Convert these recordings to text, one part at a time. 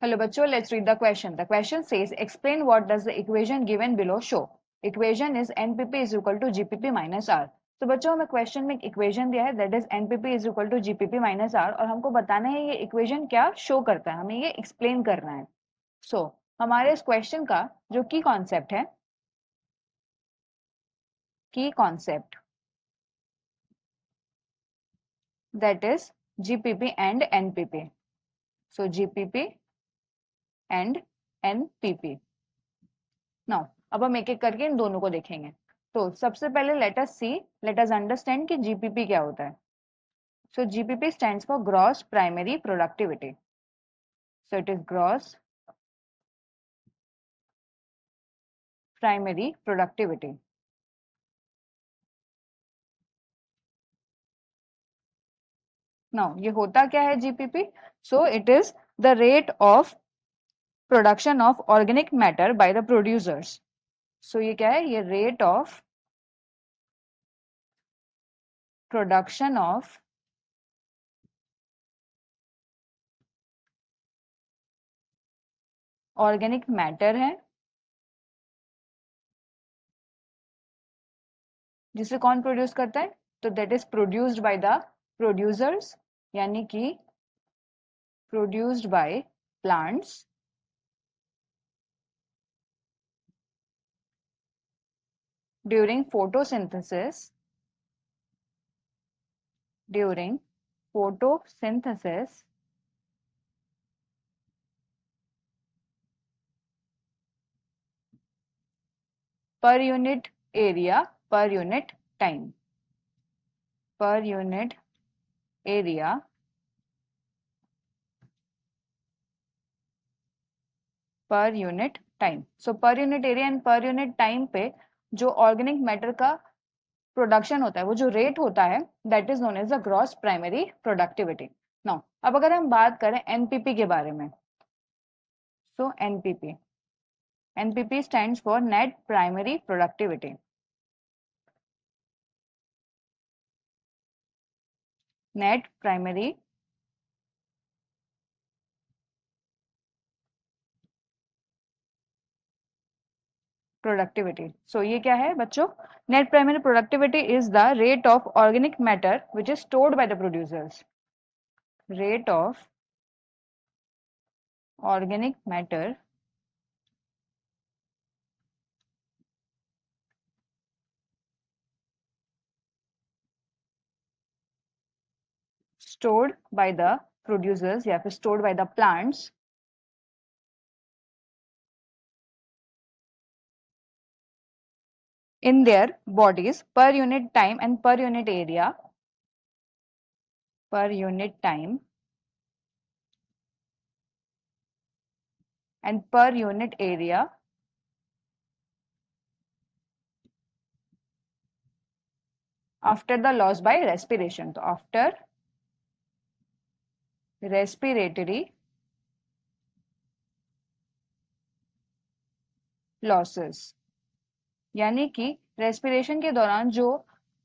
Hello bachcho, let's read the question. The question says explain what does the equation given below show. Equation is NPP is equal to GPP minus R. तो बच्चों हमें question में एक equation दिया है that is NPP is equal to GPP minus R और हमको बताना है ये इक्वेशन क्या शो करता है, हमें ये एक्सप्लेन करना है. सो हमारे इस क्वेश्चन का जो की कॉन्सेप्ट है, की concept that is GPP and NPP. So GPP and NPP. Now अब हम एक एक करके इन दोनों को देखेंगे. तो सबसे पहले लेट अस अंडरस्टैंड कि जीपीपी क्या होता है. So GPP stands for gross primary productivity. So it is gross primary productivity. Now ये होता क्या है GPP. So it is the rate of production of organic matter by the producers. So ये क्या है, ये rate of production of organic matter है जिसे कौन प्रोड्यूस करता है. तो that is produced by the producers, यानी कि produced by plants during photosynthesis per unit area per unit time per unit area per unit time. So per unit area and per unit time पे जो organic matter का production होता है, वो जो rate होता है, that is known as the gross primary productivity. Now अब अगर हम बात करें एनपीपी के बारे में. So NPP stands for net primary productivity. Net primary productivity. So ये क्या है बच्चों, net primary productivity is the rate of organic matter which is stored by the producers. Rate of organic matter stored by the producers या फिर stored by the plants in their bodies per unit time and per unit area per unit time and per unit area after the loss by respiration. तो after respiratory losses, यानी कि respiration के दौरान जो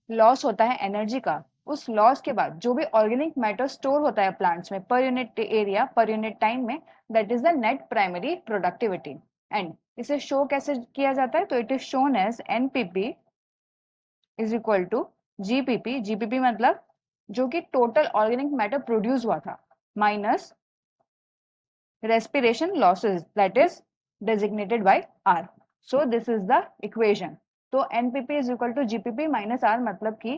loss होता है energy का, उस लॉस के बाद जो भी ऑर्गेनिक मैटर स्टोर होता है प्लांट्स में पर यूनिट एरिया पर यूनिट टाइम में, that is the net primary productivity. And इसे शो कैसे किया जाता है, तो it is shown as NPP is equal to GPP. GPP मतलब जो कि टोटल ऑर्गेनिक मैटर प्रोड्यूस हुआ था minus respiration losses that is designated by R. So this is the equation. तो NPP is equal to GPP minus R मतलब कि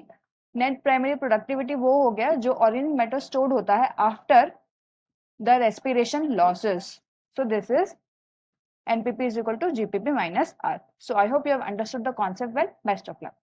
net primary productivity वो हो गया जो ऑर्गेनिक मैटर स्टोर्ड होता है after the respiration losses. So this is NPP is equal to GPP minus R. So I hope you have understood the concept well. Best of luck.